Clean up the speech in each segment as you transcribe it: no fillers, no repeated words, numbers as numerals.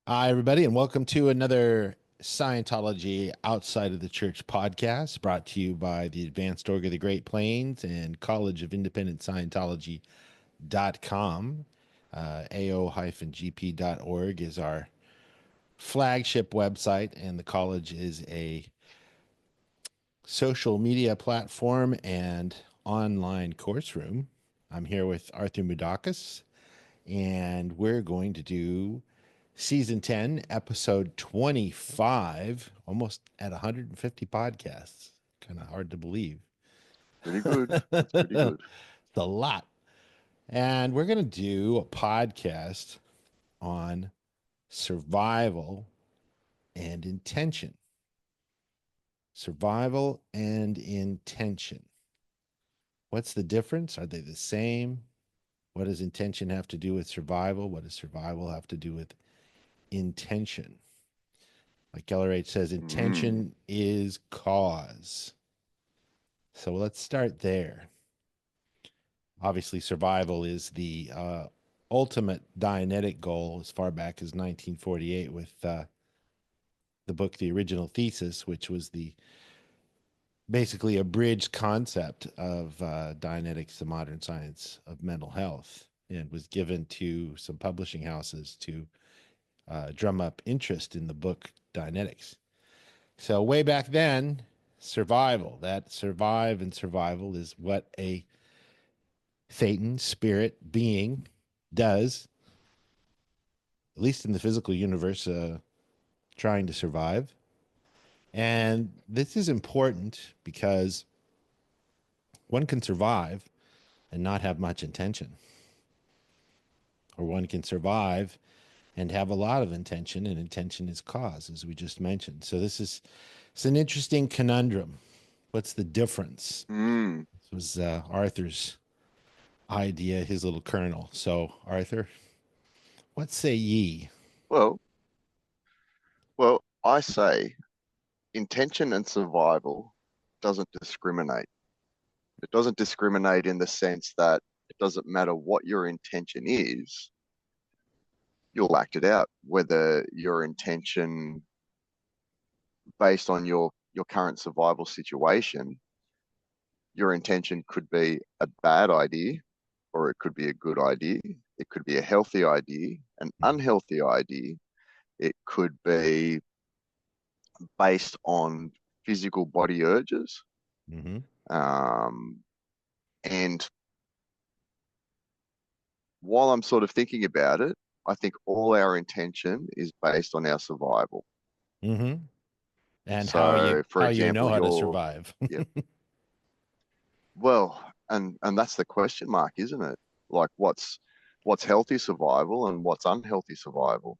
Hi, everybody, and welcome to another Scientology Outside of the Church podcast brought to you by the Advanced Org of the Great Plains and College of Independent Scientology.com. AO-GP.org is our flagship website, and the college is a social media platform and online course room. I'm here with Arthur Mudakis, and we're going to do season 10, episode 25, almost at 150 podcasts. Kind of hard to believe. Pretty good. That's pretty It's good. a lot. And we're going to do a podcast on survival and intention. Survival and intention. What's the difference? Are they the same? What does intention have to do with survival? What does survival have to do with intention? Like Keller H says, Mm. intention is cause. So let's start there. Obviously, survival is the ultimate Dianetic goal as far back as 1948 with the book, The Original Thesis, which was the basically abridged concept of Dianetics, the modern science of mental health, and was given to some publishing houses to drum up interest in the book Dianetics. So way back then, survival, that survive and survival is what a Satan spirit being does, at least in the physical universe, trying to survive. And this is important because one can survive and not have much intention, or one can survive and have a lot of intention, and intention is cause, as we just mentioned. So this is it's an interesting conundrum. What's the difference? Mm. This was Arthur's idea, his little kernel. So, Arthur, what say ye? Well, well, I say intention and survival doesn't discriminate. It doesn't discriminate in the sense that it doesn't matter what your intention is, you'll act it out. Whether your intention based on your current survival situation, your intention could be a bad idea or it could be a good idea. It could be a healthy idea, an unhealthy idea. It could be based on physical body urges. Mm-hmm. Um, and while I'm sort of thinking about it, I think all our intention is based on our survival. Mm-hmm. And So, for how you know example, how to you're, survive. yeah, well, and that's the question mark, isn't it? Like, what's healthy survival and what's unhealthy survival?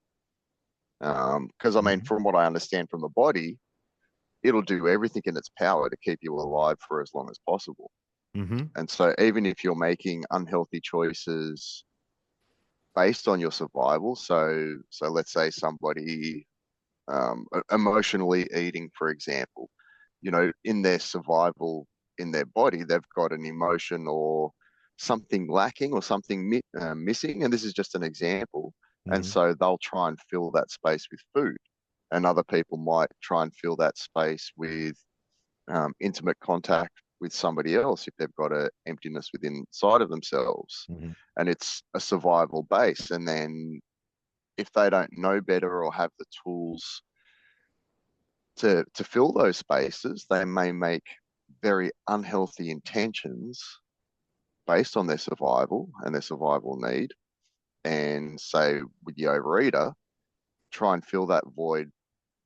Because I mean, Mm-hmm. from what I understand from the body, it'll do everything in its power to keep you alive for as long as possible. Mm-hmm. And so, even if you're making unhealthy choices based on your survival, so let's say somebody emotionally eating, for example, in their survival in their body, they've got an emotion or something lacking or something missing, and this is just an example. And Mm-hmm. so they'll try and fill that space with food, and other people might try and fill that space with intimate contact with somebody else if they've got a emptiness within inside of themselves, Mm-hmm. and it's a survival base. And then if they don't know better or have the tools to fill those spaces, they may make very unhealthy intentions based on their survival and their survival need. And say with the overeater, try and fill that void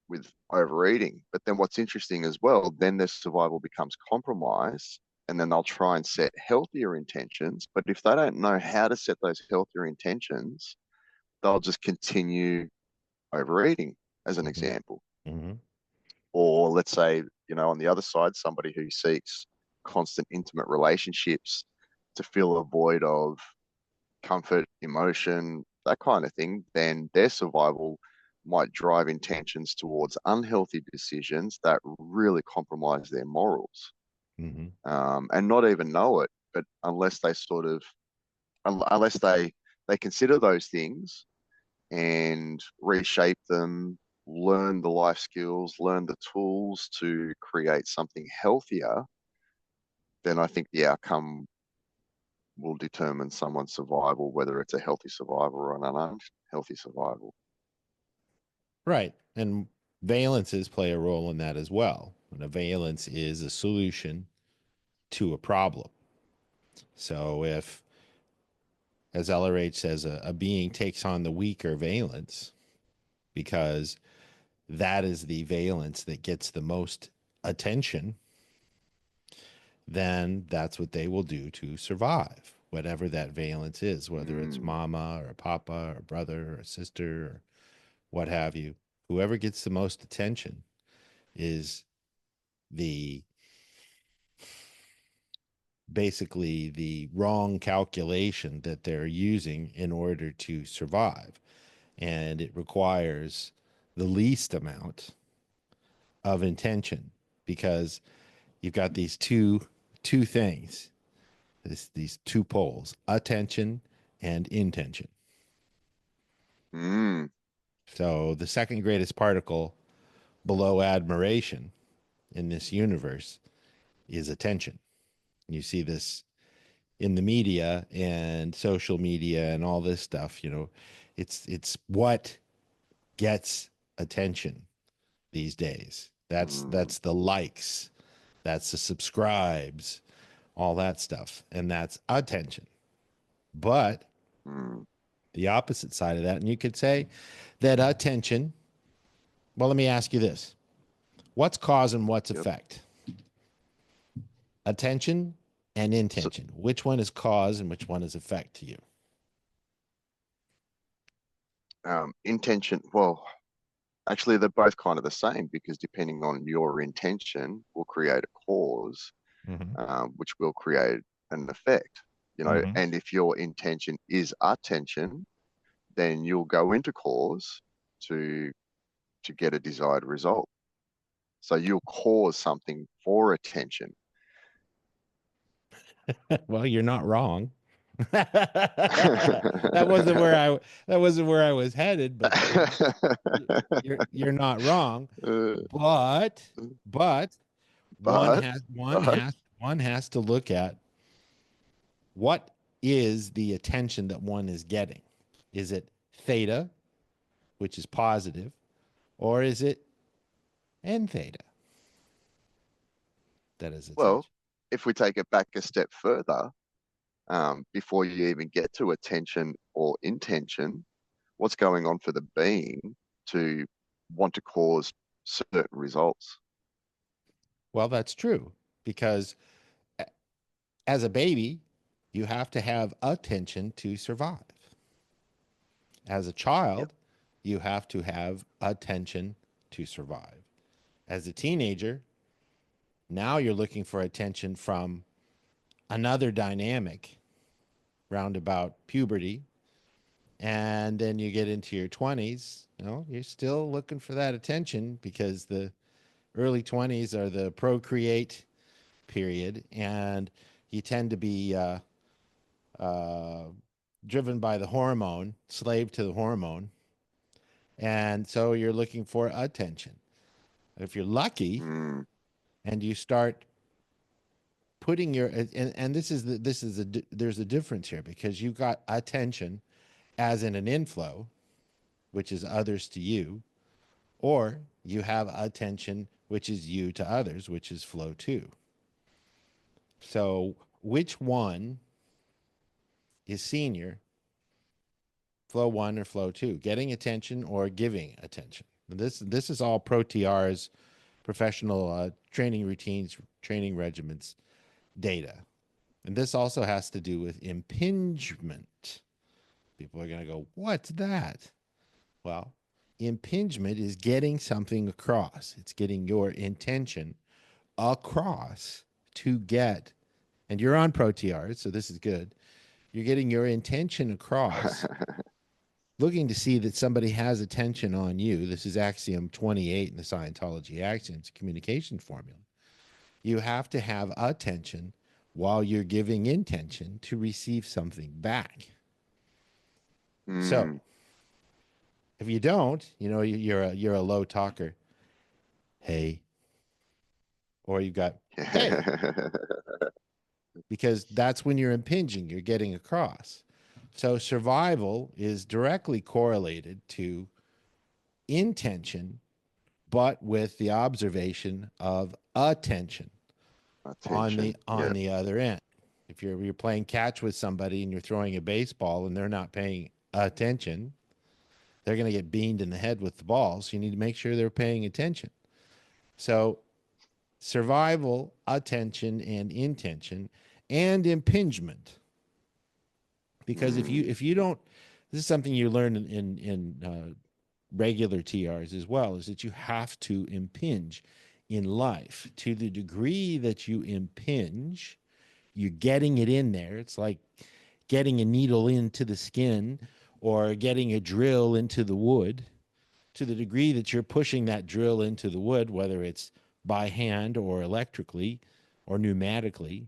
with overeating. But then what's interesting as well, then their survival becomes compromised, and then they'll try and set healthier intentions. But if they don't know how to set those healthier intentions, they'll just continue overeating, as an Mm-hmm. example. Mm-hmm. Or let's say, on the other side, somebody who seeks constant intimate relationships to fill a void of comfort, emotion, that kind of thing, then their survival might drive intentions towards unhealthy decisions that really compromise their morals, Mm-hmm. and not even know it. But unless they consider those things, and reshape them, learn the life skills, learn the tools to create something healthier, then I think the outcome will determine someone's survival, whether it's a healthy survival or an unhealthy survival. Right. And valences play a role in that as well. And a valence is a solution to a problem. So if, as LRH says, a being takes on the weaker valence because that is the valence that gets the most attention, then that's what they will do to survive, whatever that valence is, whether it's Mm, mama or papa or brother or sister or what have you. Whoever gets the most attention is the basically the wrong calculation that they're using in order to survive. And it requires the least amount of intention because you've got these two things, these two poles, attention and intention. mm, So the second greatest particle below admiration in this universe is attention. You see this in the media and social media and all this stuff, it's what gets attention these days. mm, That's the likes, that's the subscribes, all that stuff, and that's attention. But mm. the opposite side of that, and you could say that attention. Well, let me ask you this: what's cause and what's Yep. effect? Attention and So, intention. Which one is cause and which one is effect to you? intention, well, actually, they're both kind of the same because depending on your intention will create a cause, Mm-hmm. which will create an effect. Mm-hmm. And if your intention is attention, then you'll go into cause to get a desired result. So you'll cause something for attention. Well, you're not wrong. That wasn't where I was headed, but you're not wrong. Uh, But but but but one has to look at what is the attention that one is getting. Is it theta, which is positive, or is it n theta that is well, attention? if we take it back a step further, before you even get to attention or intention, what's going on for the being to want to cause certain results? Well, that's true because as a baby, you have to have attention to survive. As a Yep. child, you have to have attention to survive. As a teenager, now you're looking for attention from another dynamic roundabout puberty. And then you get into your 20s, you're still looking for that attention because the early 20s are the procreate period. And you tend to be uh, driven by the hormone, slave to the hormone. And so you're looking for attention. If you're lucky Mm, and you start putting your and there's a difference here because you got attention as in an inflow, which is others to you, or you have attention which is you to others, which is flow two. So which one is senior, flow one or flow two? Getting attention or giving attention? This is all pro TR's professional training routines, training regimens data. And this also has to do with impingement. People are going to go, what's that? Well, impingement is getting something across. It's getting your intention across to get, and you're on ProTR, so this is good. You're getting your intention across, looking to see that somebody has attention on you. This is axiom 28 in the Scientology axioms communication formula. You have to have attention while you're giving intention to receive something back. So mm, If you don't, you're a low talker. Hey, or you got hey, because that's when you're impinging, you're getting across. So survival is directly correlated to intention, but with the observation of attention Attention. on Yeah. the other end. If you're playing catch with somebody and you're throwing a baseball and they're not paying attention, they're going to get beamed in the head with the ball. So you need to make sure they're paying attention. So survival, attention, and intention, and impingement. Because Mm, if you don't, this is something you learn regular TRs as well, is that you have to impinge in life. To the degree that you impinge, you're getting it in there. It's like getting a needle into the skin or getting a drill into the wood. To the degree that you're pushing that drill into the wood, whether it's by hand or electrically or pneumatically,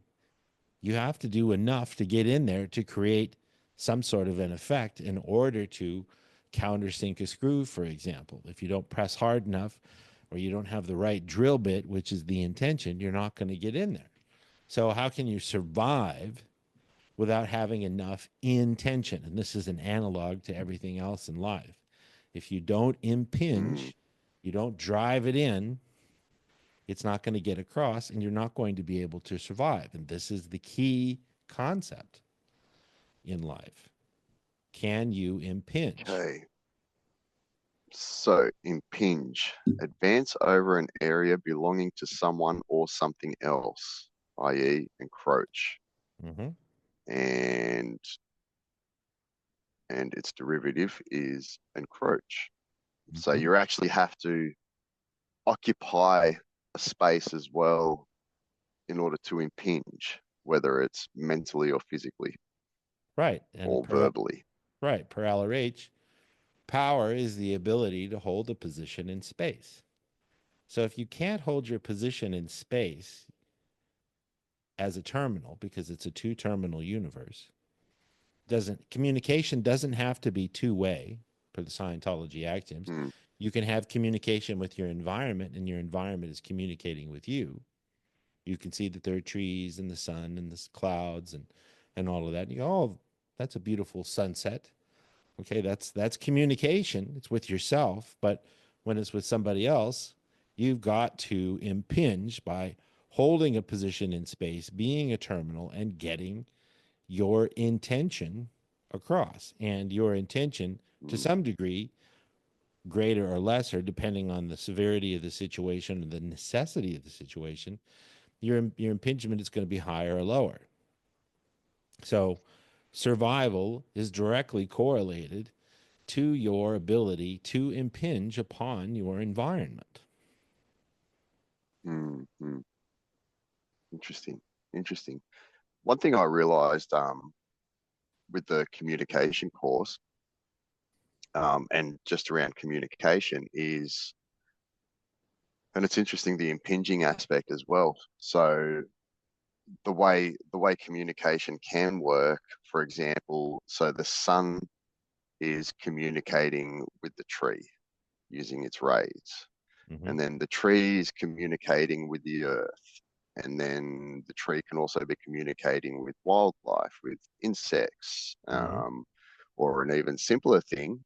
you have to do enough to get in there to create some sort of an effect in order to countersink a screw, for example. If you don't press hard enough or you don't have the right drill bit, which is the intention, you're not going to get in there. So, how can you survive without having enough intention? And this is an analog to everything else in life. If you don't mm, impinge, you don't drive it in, it's not going to get across and you're not going to be able to survive. And this is the key concept in life. Can you impinge? okay. So, impinge. Advance over an area belonging to someone or something else, i.e., encroach. Mm-hmm. And its derivative is encroach. So Mm-hmm. you actually have to occupy a space as well in order to impinge, whether it's mentally or physically Right. And or verbally. per LRH, power is the ability to hold a position in space. So if you can't hold your position in space as a terminal, because it's a two terminal universe, doesn't communication doesn't have to be two-way for the Scientology axioms. Mm, You can have communication with your environment, and your environment is communicating with you. You can see that there are trees and the sun and the clouds and all of that. And you go, oh, that's a beautiful sunset. Okay, that's communication. It's with yourself, but when it's with somebody else, you've got to impinge by holding a position in space, being a terminal, and getting your intention across. And your intention, to mm, some degree, greater or lesser, depending on the severity of the situation or the necessity of the situation, your impingement is going to be higher or lower. So survival is directly correlated to your ability to impinge upon your environment. mm. Interesting. Interesting. One thing I realized with the communication course and just around communication is, and it's interesting, the impinging aspect as well. So the way communication can work, for example, so the sun is communicating with the tree using its rays, Mm-hmm. and then the tree is communicating with the earth, and then the tree can also be communicating with wildlife, with insects, Mm-hmm. or an even simpler thing.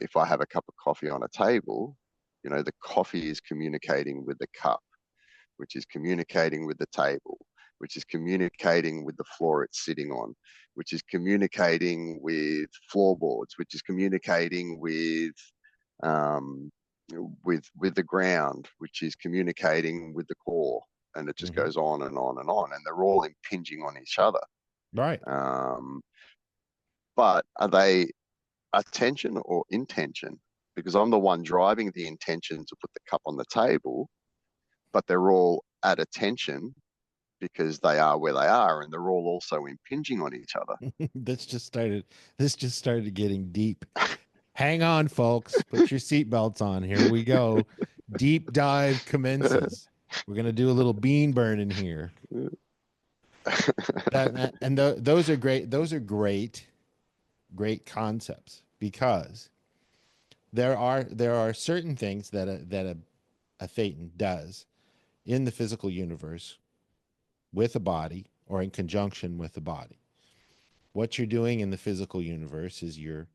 If I have a cup of coffee on a table, the coffee is communicating with the cup, which is communicating with the table, which is communicating with the floor it's sitting on, which is communicating with floorboards, which is communicating um, with the ground, which is communicating with the core, and it just Mm-hmm. goes on and on and on, and they're all impinging on each other. Right. Um, but are they attention or intention? Because I'm the one driving the intention to put the cup on the table, but they're all at attention because they are where they are, and they're all also impinging on each other. this just started this just started getting deep. Hang on, folks. Put your seatbelts on. Here we go. Deep dive commences. We're gonna do a little bean burn in here. Those are great. Those are great, great concepts because there are certain things that a thetan does in the physical universe with a body or in conjunction with the body. What you're doing in the physical universe is you're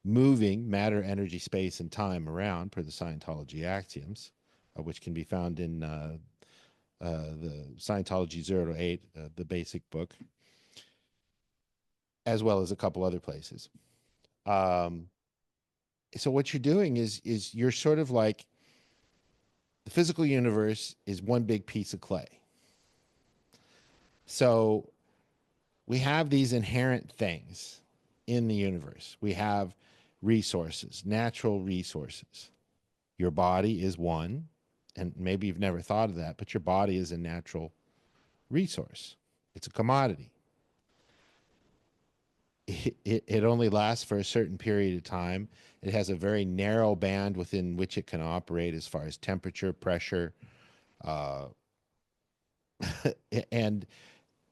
moving matter, energy, space, and time around per the Scientology axioms, which can be found in the Scientology 0 to 8, the basic book, as well as a couple other places. Um, so what you're doing is you're sort of like the physical universe is one big piece of clay. So we have these inherent things in the universe. We have resources, natural resources. Your body is one, and maybe you've never thought of that, but your body is a natural resource. It's a commodity. It only lasts for a certain period of time. It has a very narrow band within which it can operate as far as temperature, pressure, uh, and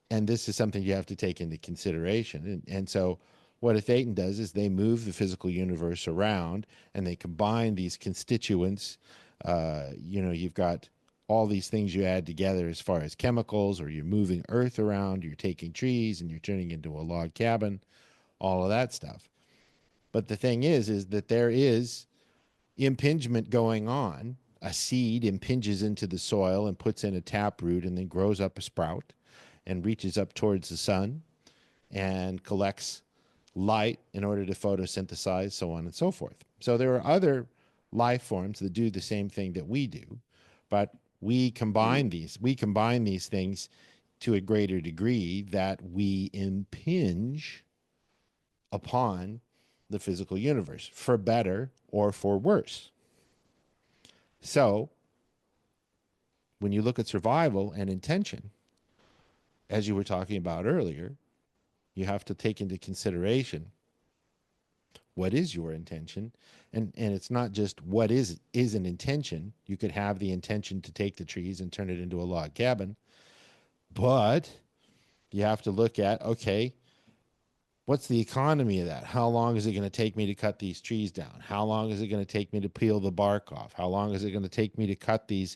this is something you have to take into consideration. And so what a thetan does is they move the physical universe around and they combine these constituents. You've got all these things you add together as far as chemicals, or you're moving earth around, you're taking trees and you're turning into a log cabin, all of that stuff. But the thing is that there is impingement going on. A seed impinges into the soil and puts in a taproot and then grows up a sprout and reaches up towards the sun and collects light in order to photosynthesize, so on and so forth. So there are other life forms that do the same thing that we do, but Mm. we combine these things to a greater degree that we impinge upon the physical universe, for better or for worse. So when you look at survival and intention, as you were talking about earlier, you have to take into consideration what is your intention. And it's not just what is an intention. You could have the intention to take the trees and turn it into a log cabin, but you have to look at, okay, what's the economy of that? How long is it going to take me to cut these trees down? How long is it going to take me to peel the bark off? How long is it going to take me to cut these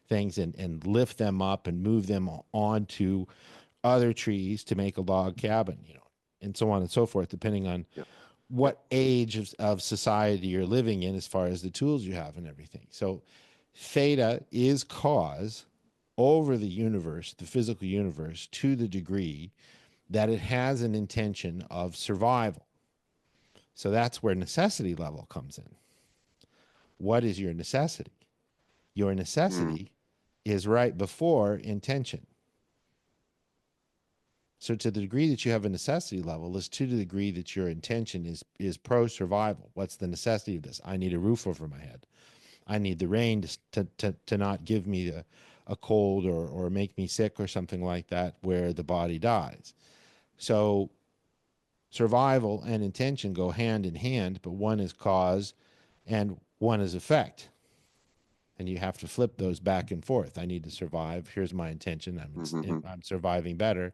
things and lift them up and move them onto other trees to make a log cabin, and so on and so forth, depending on Yep. Yep. what age of society you're living in as far as the tools you have and everything. So theta is cause over the universe, the physical universe, to the degree that it has an intention of survival. So that's where necessity level comes in. What is your necessity? Your Mm. necessity is right before intention. So to the degree that you have a necessity level is to the degree that your intention is pro survival. What's the necessity of this? I need a roof over my head. I need the rain to not give me a cold or make me sick or something like that where the body dies. So survival and intention go hand in hand, but one is cause and one is effect. And you have to flip those back and forth. I need to survive. Here's my intention. Mm-hmm. I'm surviving better.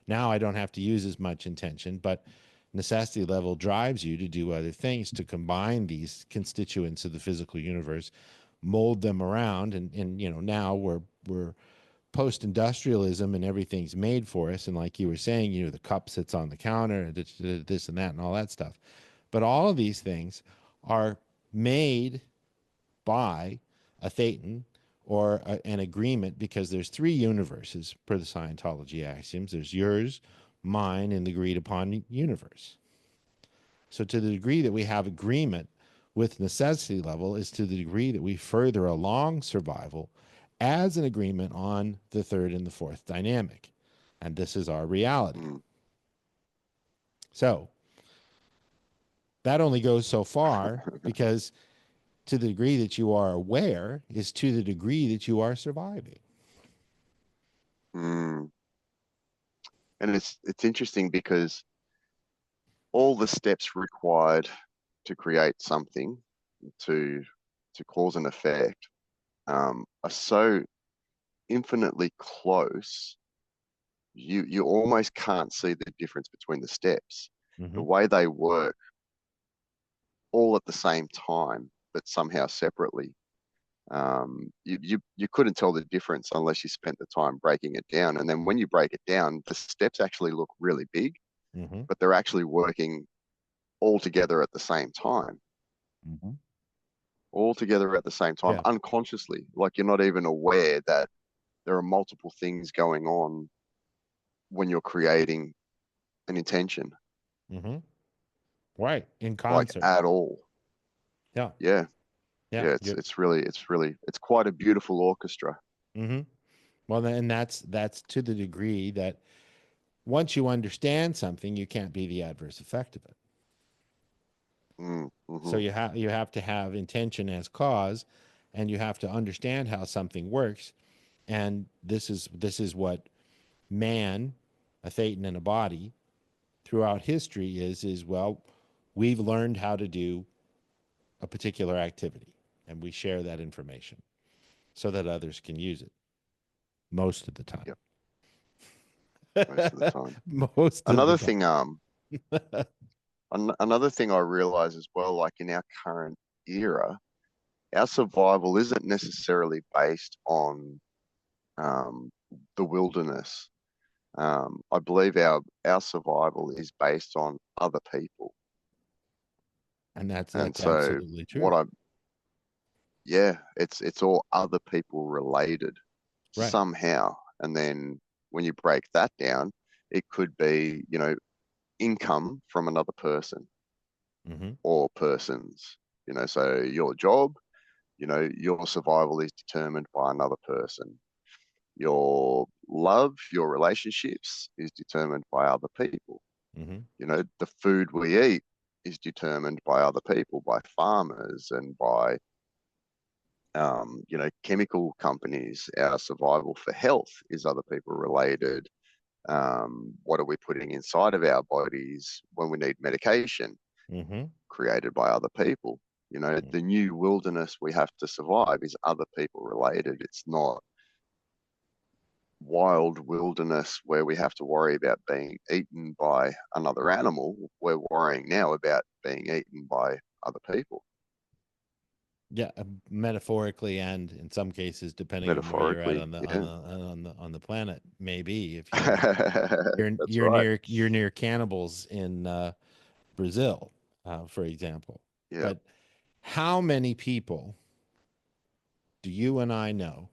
Now I don't have to use as much intention, but necessity level drives you to do other things to combine these constituents of the physical universe, mold them around, and now we're post-industrialism and everything's made for us. And like you were saying, the cup sits on the counter, this and that, and all that stuff. But all of these things are made by a thetan or an agreement, because there's three universes per the Scientology axioms. There's yours, mine, and the agreed upon universe. So to the degree that we have agreement with necessity level is to the degree that we further along survival as an agreement on the third and the fourth dynamic. And this is our reality. Mm. So that only goes so far, because to the degree that you are aware is to the degree that you are surviving. Mm. And it's interesting because all the steps required to create something, to cause an effect, are so infinitely close. You almost can't see the difference between the steps. The Mm-hmm. way they work all at the same time, but somehow separately. You couldn't tell the difference unless you spent the time breaking it down. And then when you break it down, the steps actually look really big, Mm-hmm. but they're actually working all together at the same time, Mm-hmm. all together at the same time, Yeah. unconsciously. Like you're not even aware that there are multiple things going on when you're creating an intention, Mm-hmm. Right. In like concert. at all. Yeah. Yeah, Yeah. yeah. You're, It's quite a beautiful orchestra. mm-hmm. Well, and that's to the degree that once you understand something, you can't be the adverse effect of it. So Mm-hmm. you have to have intention as cause, and you have to understand how something works. And this is what man, a thetan in a body, throughout history is well, we've learned how to do a particular activity, and we share that information so that others can use it most of the time. Yep, most of the time. Most of the Another time. thing, another thing I realize as well, like in our current era, our survival isn't necessarily based on um, the wilderness. I believe our survival is based on other people, And and that's so absolutely what true. yeah, it's all other people related Right. somehow. And then when you break that down, it could be, income from another person Mm-hmm. or persons. So your job, your survival is determined by another person. Your love, your relationships is determined by other people. Mm-hmm. The food we eat is determined by other people, by farmers and by chemical companies. Our survival for health is other people related. What are we putting inside of our bodies when we need medication? Mm-hmm. Created by other people. The new wilderness we have to survive is other people related. It's not wild wilderness where we have to worry about being eaten by another animal. We're worrying now about being eaten by other people, Yeah, metaphorically, and in some cases, depending on where you're at metaphorically. Yeah. on the planet, maybe if That's right. you're near cannibals in Brazil, for example. Yeah. But how many people do you and I know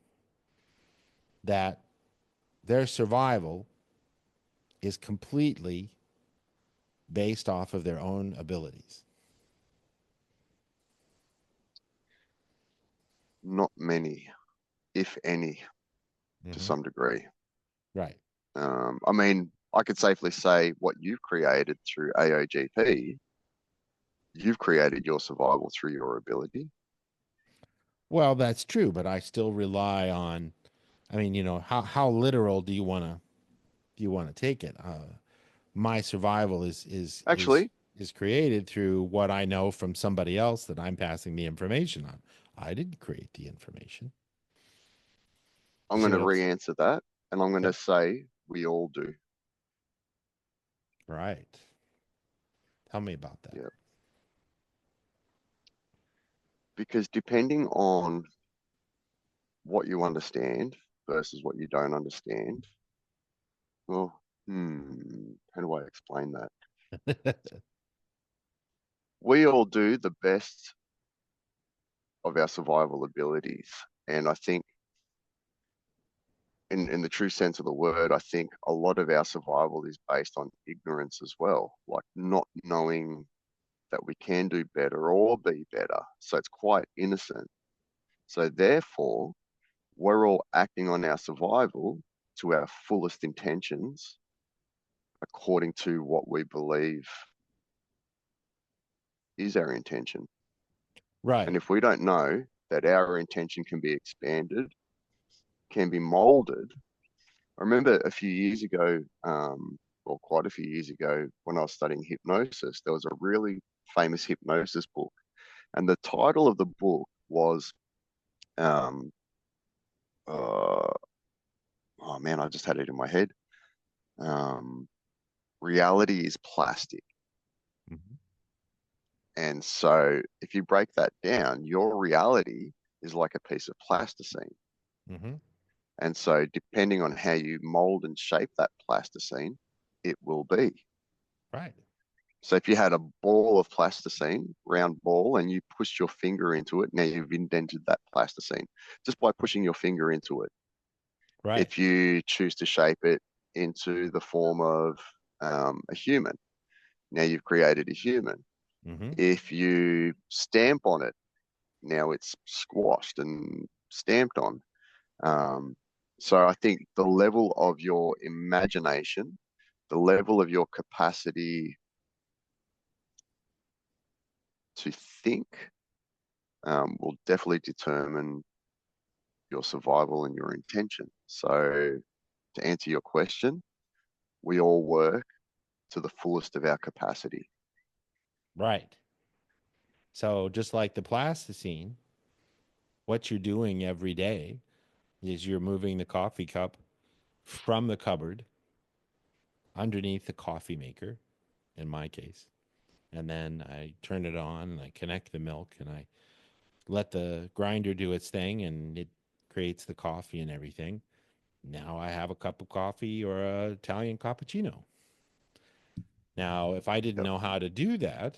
that their survival is completely based off of their own abilities? Not many, if any, to Hmm. some degree. Right. I mean, I could safely say what you've created through AOGP, you've created your survival through your ability. Well, that's true, but I still rely on. I mean, how literal do you want to take it? My survival Actually, is created through what I know from somebody else that I'm passing the information on. I didn't create the information. You I'm see going to what I'm? re-answer that, and I'm going Yeah. to say we all do. Right. Tell me about that. Yeah. Because depending on what you understand versus what you don't understand, well, how do I explain that? We all do the best of our survival abilities. And I think in the true sense of the word, I think a lot of our survival is based on ignorance as well, like not knowing that we can do better or be better. So it's quite innocent. So therefore, we're all acting on our survival to our fullest intentions according to what we believe is our intention. And Right. if we don't know that our intention can be expanded, can be molded. I remember a few years ago, or quite a few years ago, when I was studying hypnosis, there was a really famous hypnosis book. And the title of the book was, um, uh, oh man, I just had it in my head. Um, Reality is Plastic. Mhm. And so if you break that down, your reality is like a piece of plasticine. Mm-hmm. And so depending on how you mold and shape that plasticine, it will be. Right. So if you had a ball of plasticine, round ball, and you pushed your finger into it, now you've indented that plasticine just by pushing your finger into it. Right. If you choose to shape it into the form of a human, now you've created a human. Mm-hmm. If you stamp on it, now it's squashed and stamped on. Um, so I think the level of your imagination, the level of your capacity to think, will definitely determine your survival and your intention. So to answer your question, we all work to the fullest of our capacity. Right. So just like the plasticine, what you're doing every day is you're moving the coffee cup from the cupboard underneath the coffee maker, in my case. And then I turn it on and I connect the milk and I let the grinder do its thing and it creates the coffee and everything. Now I have a cup of coffee or a Italian cappuccino. Now, if I didn't Yep. know how to do that,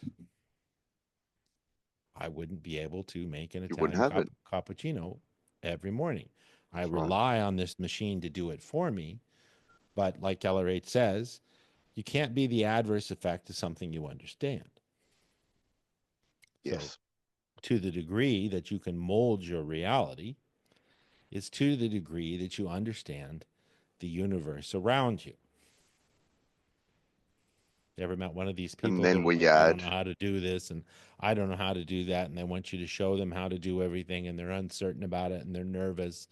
I wouldn't be able to make an You wouldn't Italian have it. cappuccino every morning. I That's right. rely on this machine to do it for me. But like Ellerate says, you can't be the adverse effect of something you understand. So, Yes. to the degree that you can mold your reality, is to the degree that you understand the universe around you. You ever met one of these And people that then are we like, I don't add, know how to do this and I don't know how to do that. And they want you to show them how to do everything and they're uncertain about it and they're nervous,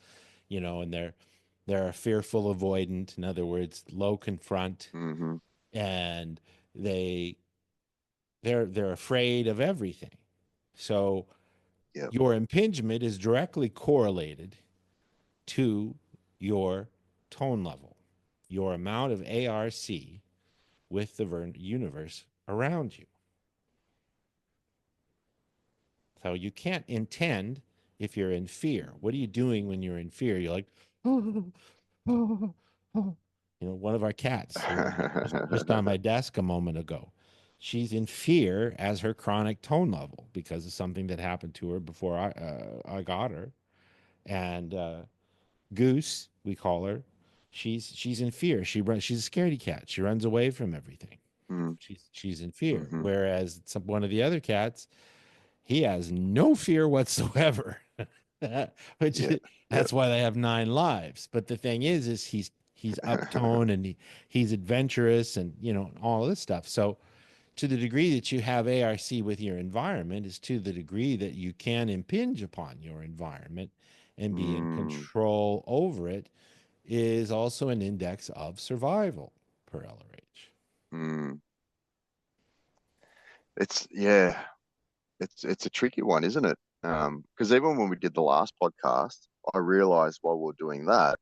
and they're a fearful avoidant. In other words, low confront, mm-hmm, and they they're afraid of everything. So yep, your impingement is directly correlated to your tone level, your amount of ARC with the universe around you. So you can't intend if you're in fear. What are you doing when you're in fear? You're like, oh, oh, oh. One of our cats who was just on my desk a moment ago. She's in fear as her chronic tone level because of something that happened to her before I got her. And Goose, we call her. She's in fear. She's a scaredy cat. She runs away from everything. mm, She's in fear. mm-hmm, Whereas one of the other cats, he has no fear whatsoever. Which yeah, yep, that's why they have 9 lives. But the thing is he's uptone and he's adventurous and all this stuff. So to the degree that you have ARC with your environment is to the degree that you can impinge upon your environment and be in mm, control over it is also an index of survival per LRH. mm. Yeah, it's a tricky one, isn't it? Because even when we did the last podcast, I realized while we were doing that,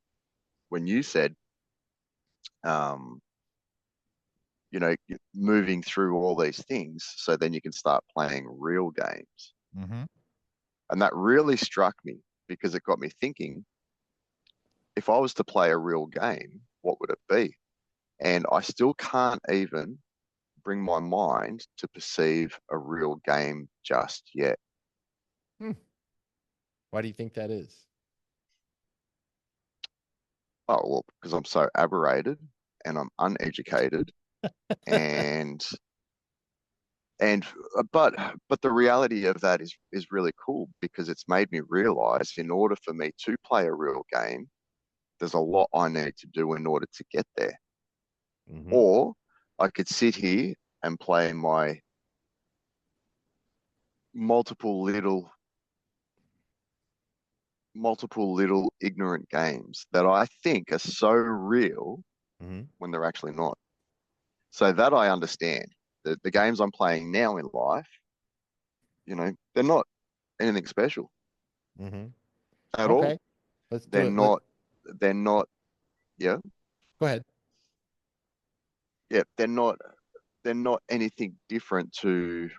when you said, um, moving through all these things, so then you can start playing real games. Mm-hmm. And that really struck me because it got me thinking, if I was to play a real game, what would it be? And I still can't even bring my mind to perceive a real game just yet. Hmm. Why do you think that is? Oh, well, because I'm so aberrated and I'm uneducated and and but the reality of that is really cool because it's made me realize in order for me to play a real game, there's a lot I need to do in order to get there. Mm-hmm. Or I could sit here and play my multiple little multiple little ignorant games that I think are so real Mm-hmm. when they're actually not. So that I understand. The games I'm playing now in life, they're not anything special Mm-hmm. at all. Okay, let's They're do it. Let not, they're not, yeah, Go ahead. yeah, they're not anything different to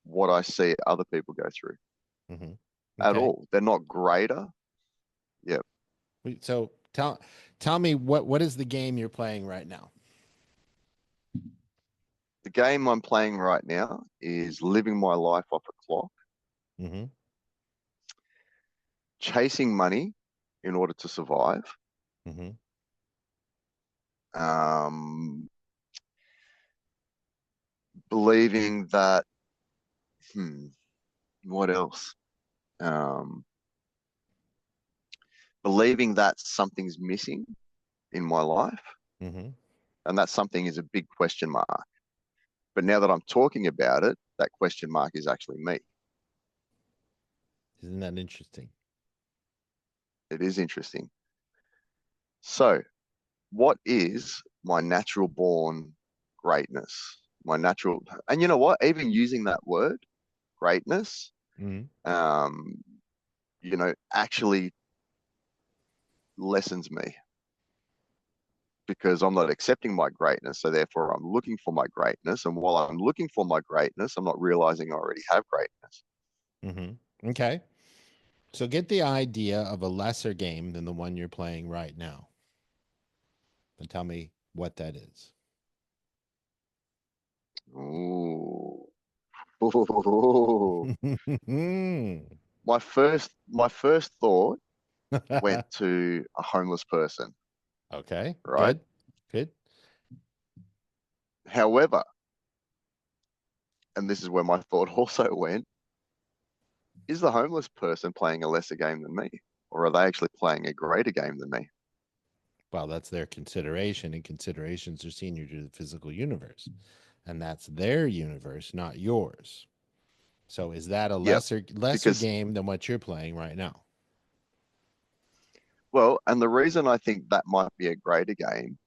what I see other people go through Hmm. at Okay. all. They're not greater. Yeah. So tell me what is the game you're playing right now? The game I'm playing right now is living my life off a clock, Hmm. chasing money in order to survive, Hmm. um, believing that, hmm, what else? Um, believing that something's missing in my life, Hmm. and that something is a big question mark. But now that I'm talking about it, that question mark is actually me. Isn't that interesting? It is interesting. So, what is my natural born greatness? My natural, and you know what? Even using that word, greatness, Hmm. um, actually lessens me because I'm not accepting my greatness. So therefore, I'm looking for my greatness. And while I'm looking for my greatness, I'm not realizing I already have greatness. Hmm. Okay. So get the idea of a lesser game than the one you're playing right now, and tell me what that is. Ooh. My first thought went to a homeless person, Okay. right? Good. Good. However, and this is where my thought also went, is the homeless person playing a lesser game than me? Or are they actually playing a greater game than me? Well, that's their consideration, and considerations are senior to the physical universe, and that's their universe, not yours. So is that a Yep. lesser Because, game than what you're playing right now? well, and the reason I think that might be a greater game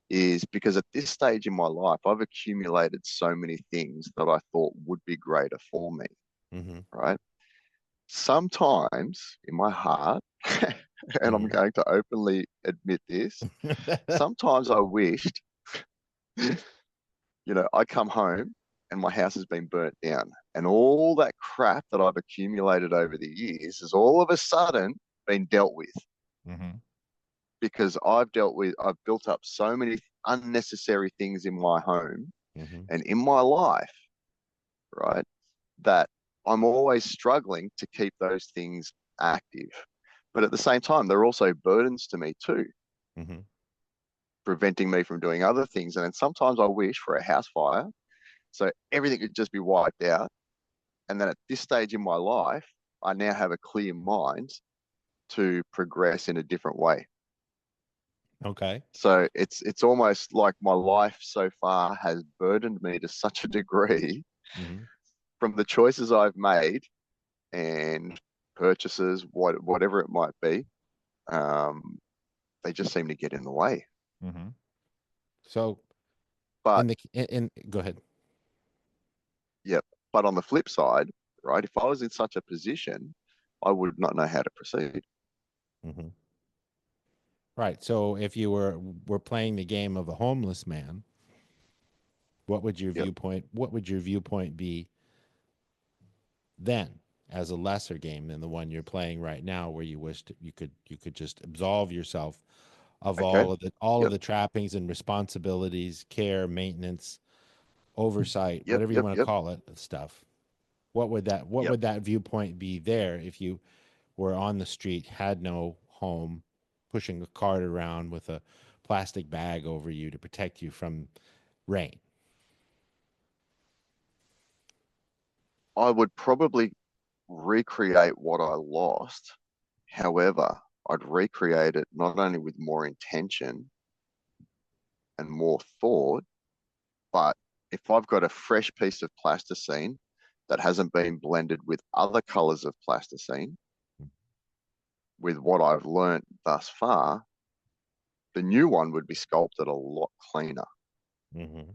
is because at this stage in my life, I've accumulated so many things that I thought would be greater for me, Hmm. right? Sometimes in my heart, and I'm Hmm. going to openly admit this, sometimes I wished, I come home and my house has been burnt down. And all that crap that I've accumulated over the years has all of a sudden been dealt with Hmm. because I've built up so many unnecessary things in my home Hmm. and in my life, right? That I'm always struggling to keep those things active. But at the same time, they're also burdens to me too, Hmm. preventing me from doing other things. And then sometimes I wish for a house fire so everything could just be wiped out. And then at this stage in my life, I now have a clear mind to progress in a different way. Okay. So it's almost like my life so far has burdened me to such a degree Hmm. from the choices I've made and purchases, whatever it might be. Um, they just seem to get in the way. Hmm. So But in the go ahead. yep. But on the flip side, right, if I was in such a position, I would not know how to proceed. Hmm. Right. So if you were playing the game of a homeless man, Yep. what would your viewpoint be then as a lesser game than the one you're playing right now, where you wished you could just absolve yourself of Okay. all of Yep. the trappings and responsibilities, care, maintenance, oversight, Yep. whatever you Yep. want to Yep. call it, stuff. What Yep. would that viewpoint be there if you were on the street, had no home, pushing a cart around with a plastic bag over you to protect you from rain? I would probably recreate what I lost. However, I'd recreate it not only with more intention and more thought, but if I've got a fresh piece of plasticine that hasn't been blended with other colors of plasticine, with what I've learned thus far, the new one would be sculpted a lot cleaner. Hmm.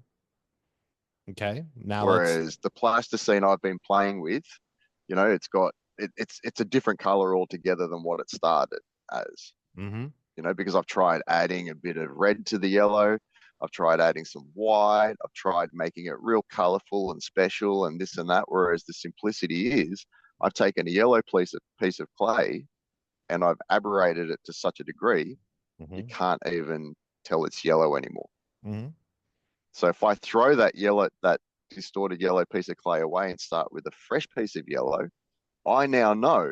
Okay, now let's. Whereas the plasticine I've been playing with, it's a different color altogether than what it started as. Hmm. Because I've tried adding a bit of red to the yellow. I've tried adding some white. I've tried making it real colorful and special and this and that. Whereas the simplicity is I've taken a yellow piece of clay and I've aberrated it to such a degree, you Mm-hmm. can't even tell it's yellow anymore. Mm-hmm. So if I throw that distorted yellow piece of clay away and start with a fresh piece of yellow, I now know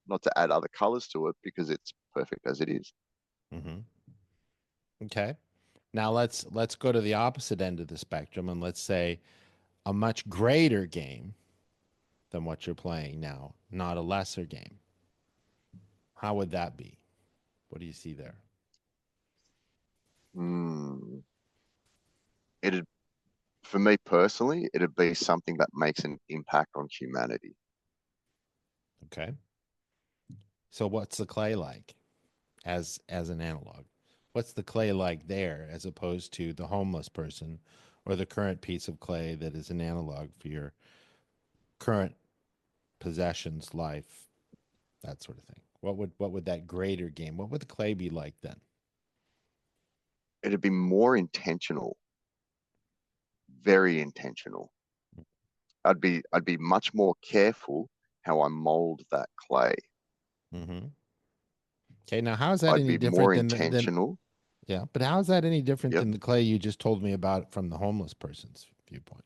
not to add other colors to it because it's perfect as it is. Mm-hmm. Okay. Now let's go to the opposite end of the spectrum and let's say a much greater game than what you're playing now, not a lesser game. How would that be? What do you see there? Hmm. It'd, for me personally, it'd be something that makes an impact on humanity. Okay. So what's the clay like as an analog? What's the clay like there as opposed to the homeless person or the current piece of clay that is an analog for your current possessions, life, that sort of thing? What would that greater game? What would the clay be like then? It'd be more intentional, very intentional. I'd be much more careful how I mold that clay. Mm-hmm. Okay, now how is that I'd any be different more than intentional. yeah, but how is that any different Yep. than the clay you just told me about from the homeless person's viewpoint,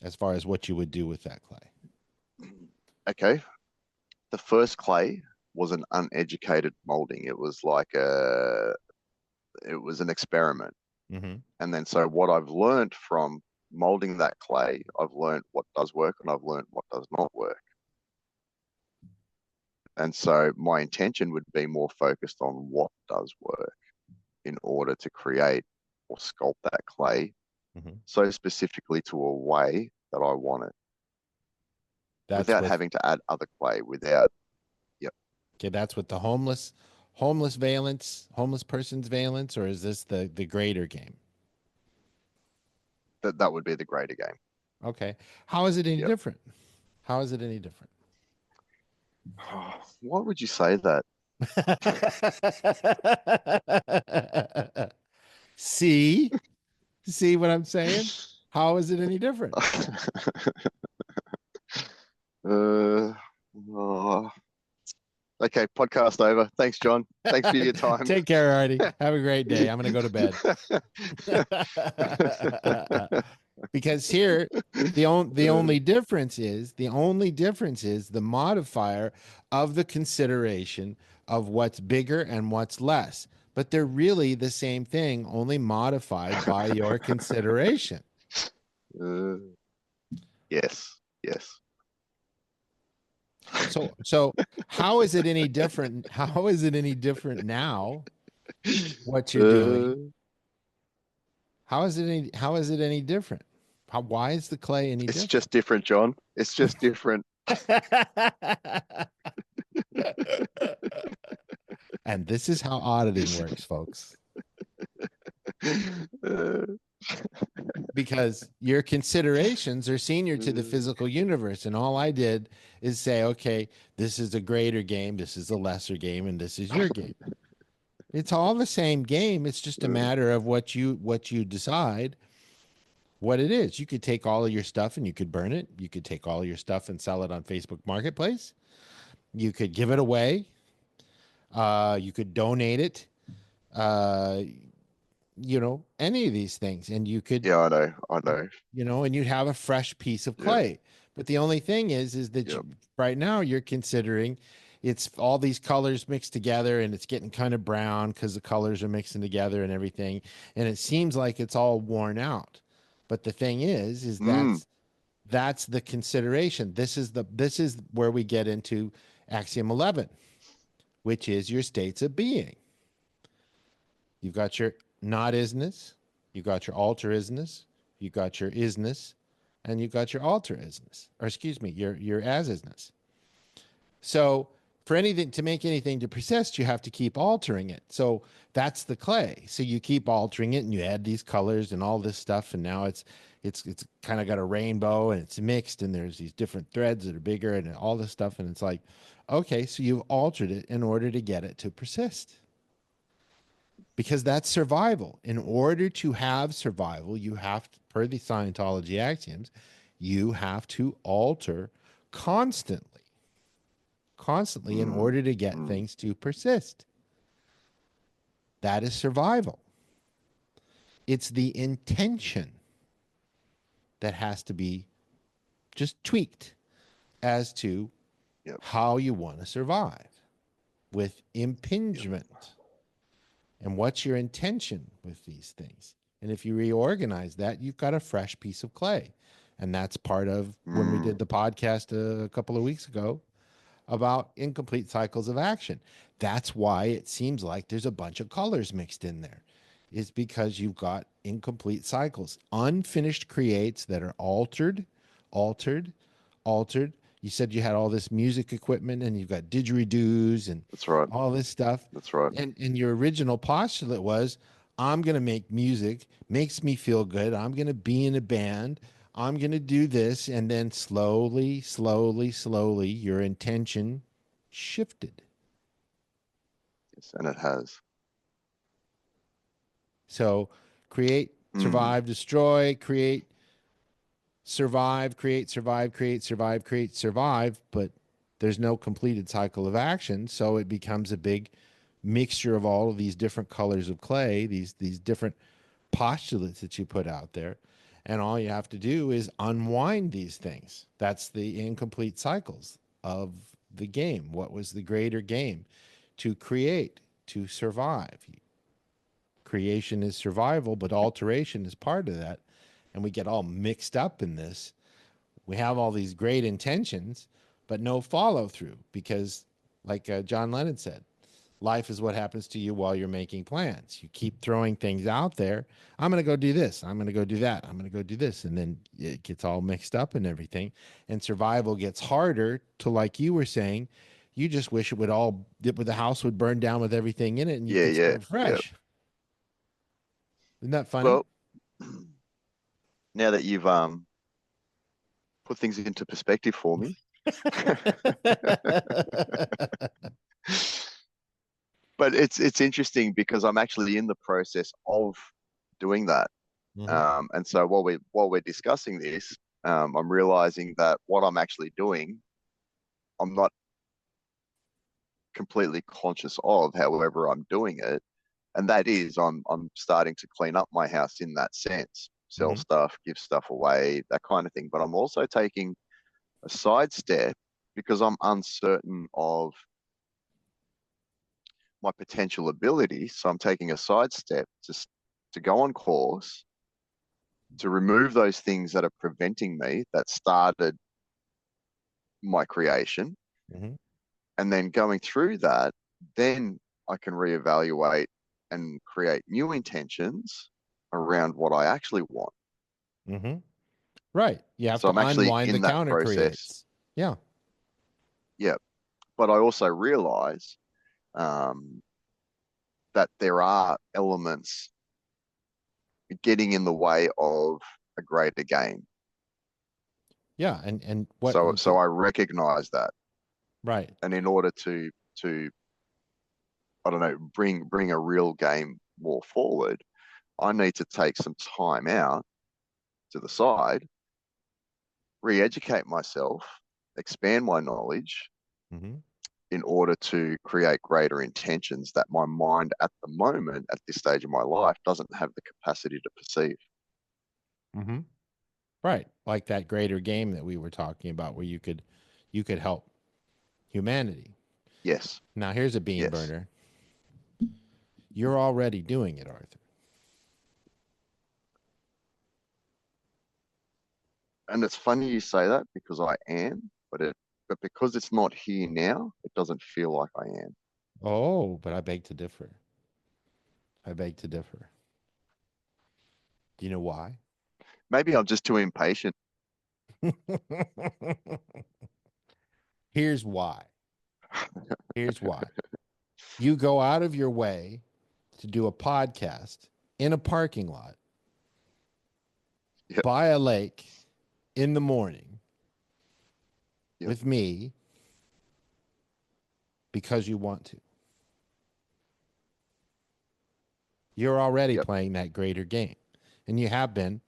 as far as what you would do with that clay? Okay. The first clay was an uneducated molding. It was an experiment. Mm-hmm. And then so what I've learned from molding that clay, I've learned what does work and I've learned what does not work. And so my intention would be more focused on what does work in order to create or sculpt that clay Mm-hmm. so specifically to a way that I want it That's without with having to add other clay, without, yep, okay, that's with the homeless person's valence, or is this the greater game? that would be the greater game. Okay. How is it any Yep. different? How is it any different? Why would you say that? See? See what I'm saying? How is it any different? uh, oh, okay, podcast over. Thanks, John. Thanks for your time. Take care, Artie. Have a great day. I'm going to go to bed. Because here, the only difference is the modifier of the consideration of what's bigger and what's less. But they're really the same thing, only modified by your consideration. Uh, yes, yes. So how is it any different? How is it any different now? What you're Uh, doing? How is it any different? Why is the clay any it's different? just different, John. It's just different. And this is how auditing works, folks. Uh, Because your considerations are senior to the physical universe. And all I did is say, okay, this is a greater game, this is a lesser game, and this is your game. It's all the same game. It's just a matter of what you decide what it is. You could take all of your stuff and you could burn it. You could take all of your stuff and sell it on Facebook Marketplace. You could give it away. You could donate it. Uh, any of these things, and you could, yeah, I know. I know. and you'd have a fresh piece of Yeah, clay. But the only thing is that yeah. right now you're considering it's all these colors mixed together and it's getting kind of brown because the colors are mixing together and everything. And it seems like it's all worn out. But the thing is Mm. that's the consideration. This is where we get into axiom 11, which is your states of being. You've got your not isness, you've got your alter isness, you've got your isness, and you've got your alter isness, or excuse me, your as isness. So for anything to make anything to persist, you have to keep altering it. So that's the clay. So you keep altering it and you add these colors and all this stuff, and now it's kind of got a rainbow and it's mixed and there's these different threads that are bigger and all this stuff, and it's like, okay, so you've altered it in order to get it to persist. because that's survival. In order to have survival, you have to, per the Scientology axioms, you have to alter constantly, constantly in Mm, order to get mm, things to persist. That is survival. It's the intention that has to be just tweaked as to yep, how you want to survive with yep. impingement and what's your intention with these things. And if you reorganize that, you've got a fresh piece of clay. And that's part of when we did Mm, the podcast a couple of weeks ago about incomplete cycles of action. That's why it seems like there's a bunch of colors mixed in there. It's because you've got incomplete cycles, unfinished creates that are altered, altered, altered. You said you had all this music equipment and you've got didgeridoos and that's right. all this stuff. That's right. And your original postulate was, I'm going to make music, makes me feel good. I'm going to be in a band. I'm going to do this. And then slowly, slowly, slowly, your intention shifted. Yes, and it has. So create, Mm, survive, destroy, create, survive, create, survive, create, survive, create, survive. But there's no completed cycle of action. So it becomes a big mixture of all of these different colors of clay, these different postulates that you put out there. And all you have to do is unwind these things. That's the incomplete cycles of the game. What was the greater game? To create, to survive. Creation is survival, but alteration is part of that. And we get all mixed up in this. We have all these great intentions, but no follow through because, like John Lennon said, life is what happens to you while you're making plans. You keep throwing things out there. I'm going to go do this. I'm going to go do that. I'm going to go do this. And then it gets all mixed up and everything. And survival gets harder to, like you were saying, you just wish it would all, the house would burn down with everything in it and you yeah, could yeah, start yeah. fresh. Isn't that funny? Well, now that you've put things into perspective for me, but it's interesting because I'm actually in the process of doing that. Hmm. And so while we're discussing this, I'm realizing that what I'm actually doing, I'm not completely conscious of. However, I'm doing it, and that is I'm starting to clean up my house in that sense, sell Hmm. stuff, give stuff away, that kind of thing. But I'm also taking a side step because I'm uncertain of my potential ability. So I'm taking a side step to go on course to remove those things that are preventing me that started my creation. Hmm. And then going through that, then I can reevaluate and create new intentions around what I actually want. Hmm. Right. You have So to I'm actually unwind the in that counter process. creates. Yeah. Yeah. But I also realize um, that there are elements getting in the way of a greater game. Yeah. And what, So I recognize that. right. And in order to I don't know, bring a real game more forward, I need to take some time out to the side, re-educate myself, expand my knowledge Hmm. in order to create greater intentions that my mind at the moment, at this stage of my life, doesn't have the capacity to perceive. Hmm. Right. Like that greater game that we were talking about where you could help humanity. Yes, Now here's a bean yes. burner. You're already doing it, Arthur. And it's funny you say that because I am, but because it's not here now, it doesn't feel like I am. Oh, but I beg to differ. I beg to differ. Do you know why? Maybe I'm just too impatient. Here's why. Here's why. You go out of your way to do a podcast in a parking lot Yep, by a lake in the morning yep. with me because you want to. You're already Yep. playing that greater game. And you have been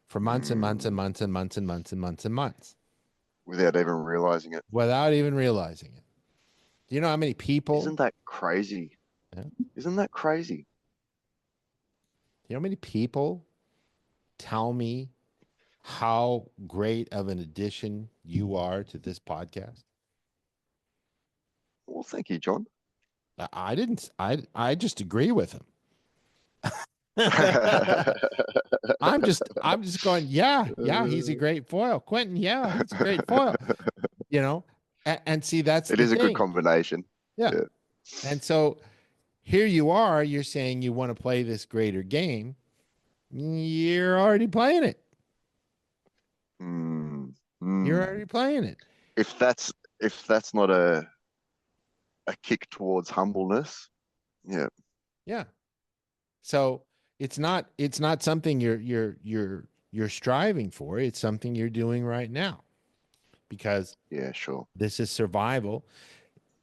for months and months and Mm, months and months and months and months and months without even realizing it. without even realizing it. Do you know how many people? Isn't that crazy? Yeah, Isn't that crazy? you know how many people tell me how great of an addition you are to this podcast? Well, thank you, John. I didn't. I just agree with him. I'm just going, yeah, yeah, he's a great foil. Quentin, yeah, he's a great foil. You know, and see, that's It the is a good thing. combination. Yeah. Yeah. And so here you are, you're saying you want to play this greater game. You're already playing it. Mm, You're mm. already playing it. If that's not a kick towards humbleness, yeah. Yeah. So it's not something you're striving for. It's something you're doing right now because Yeah, sure. this is survival.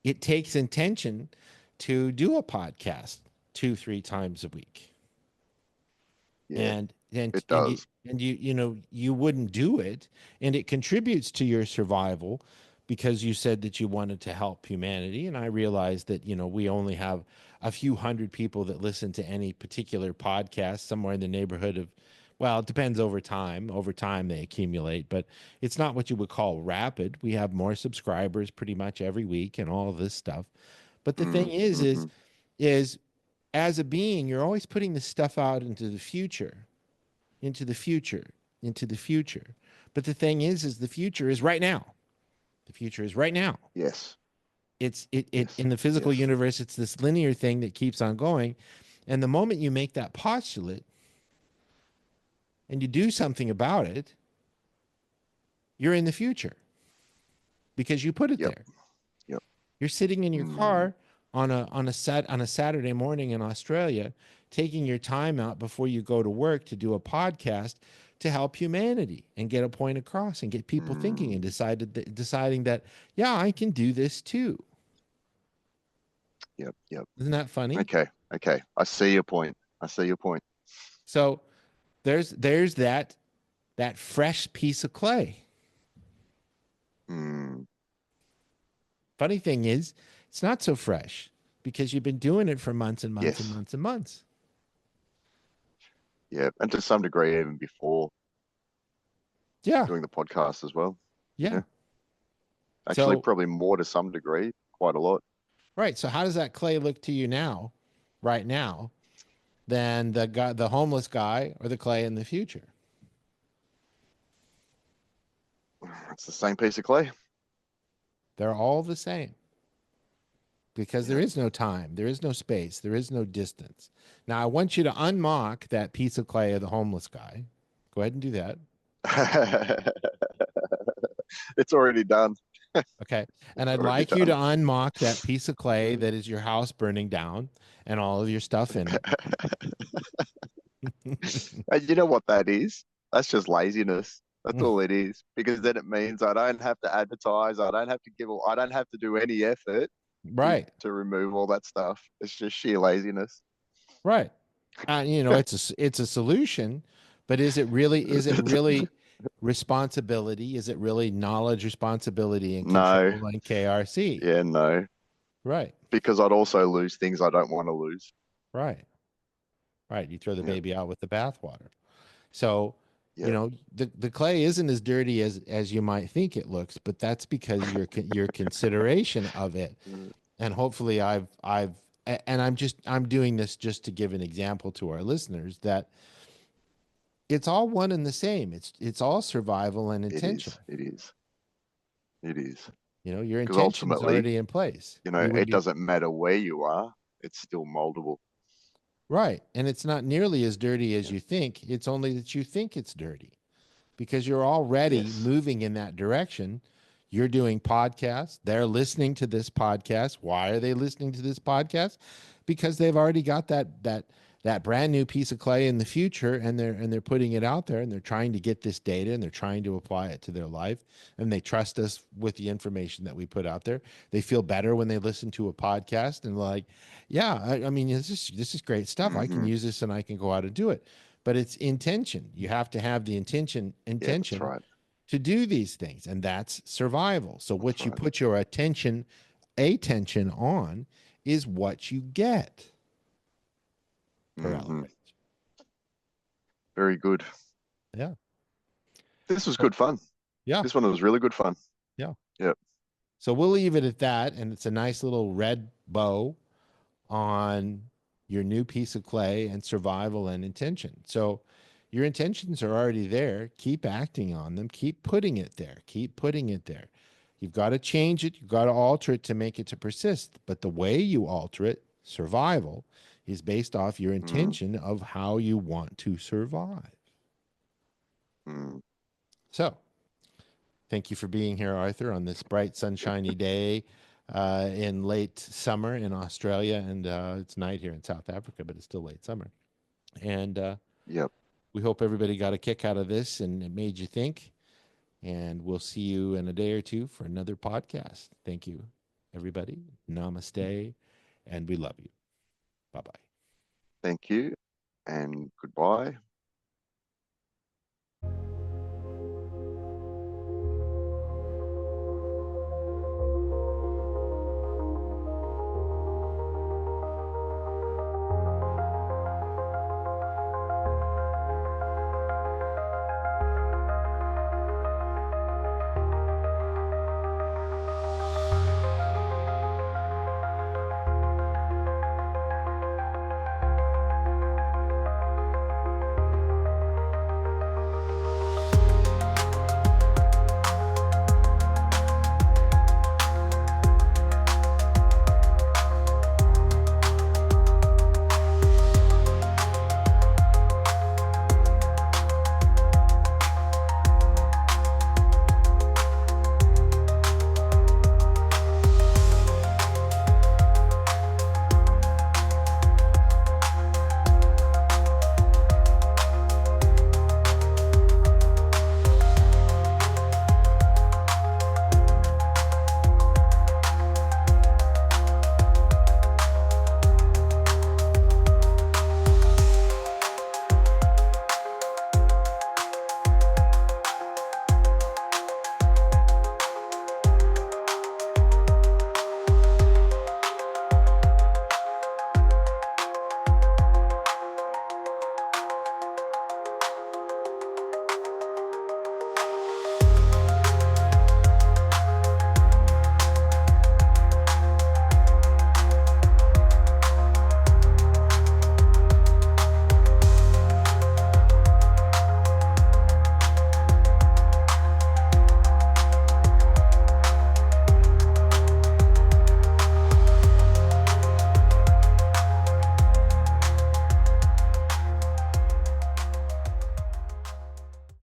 It takes intention to do a podcast 2, 3 times a week. Yeah, And it and you does. and you wouldn't do it, and it contributes to your survival because you said that you wanted to help humanity. And I realized that we only have a few hundred people that listen to any particular podcast, somewhere in the neighborhood of, well, it depends over time they accumulate, but it's not what you would call rapid. We have more subscribers pretty much every week and all of this stuff. But the thing Mm, is hmm. is as a being, you're always putting this stuff out into the future, into the future, into the future. But the thing is the future is right now. The future is right now. Yes, It yes, in the physical yes. universe, it's this linear thing that keeps on going. And the moment you make that postulate and you do something about it, you're in the future because you put it Yep, there. yep. You're sitting in your Mm, car on a Saturday morning in Australia, taking your time out before you go to work to do a podcast to help humanity and get a point across and get people thinking and mm. deciding that, yeah, I can do this too. Yep, yep. Isn't that funny? Okay, okay. I see your point. I see your point. So there's that fresh piece of clay. Mm, Funny thing is, it's not so fresh because you've been doing it for months and months and yes, months and months. yeah. And to some degree, even before Yeah, doing the podcast as well. yeah. Yeah. Actually, So probably more to some degree, quite a lot. right. So how does that clay look to you now, right now, than the homeless guy, or the clay in the future? It's the same piece of clay. They're all the same because there Yeah. is no time, there is no space, there is no distance. Now I want you to unmock that piece of clay of the homeless guy. Go ahead and do that. It's already done. Okay. And It's I'd already like you to done. unmock that piece of clay that is your house burning down and all of your stuff in it. And you know what that is? That's just laziness. That's all it is. Because then it means I don't have to advertise. I don't have to do any effort Right. to remove all that stuff. It's just sheer laziness. Right. It's a solution, but is it really responsibility? Is it really knowledge, responsibility, and No. control and KRC? Yeah, no. Right. Because I'd also lose things I don't want to lose. Right. Right. You throw the Yeah. baby out with the bathwater. So, Yeah. the clay isn't as dirty as you might think it looks, but that's because your consideration of it. And hopefully and I'm doing this just to give an example to our listeners that it's all one and the same. It's all survival and It is. intention. It is. It is. Your Because intention is ultimately, already in place. you know, You would it be doesn't matter where you are, it's still moldable. right. And it's not nearly as dirty as Yeah. you think. It's only that you think it's dirty because you're already Yes. moving in that direction. You're doing podcasts. They're listening to this podcast. Why are they listening to this podcast? Because they've already got that brand new piece of clay in the future, and they're putting it out there, and they're trying to get this data, and they're trying to apply it to their life, and they trust us with the information that we put out there. They feel better when they listen to a podcast and like, yeah, I mean, this is great stuff. I can Mm-hmm. use this and I can go out and do it. But it's intention. You have to have the Yeah, that's intention right. to do these things, and that's survival. So That's what you right. put your attention on is what you get, per Mm-hmm. element. Very good. Yeah. This was So, good fun. yeah. This one was really good fun. Yeah. Yep. So we'll leave it at that. And it's a nice little red bow on your new piece of clay and survival and intention. So your intentions are already there. Keep acting on them. Keep putting it there. Keep putting it there. You've got to change it. You've got to alter it to make it to persist. But the way you alter it, survival, is based off your Mm, intention of how you want to survive. mm. So thank you for being here, Arthur, on this bright, sunshiny day in late summer in Australia. And it's night here in South Africa, but it's still late summer. And Yep. we hope everybody got a kick out of this and it made you think. And we'll see you in a day or two for another podcast. Thank you, everybody. Namaste. And we love you. Bye bye. Thank you and goodbye.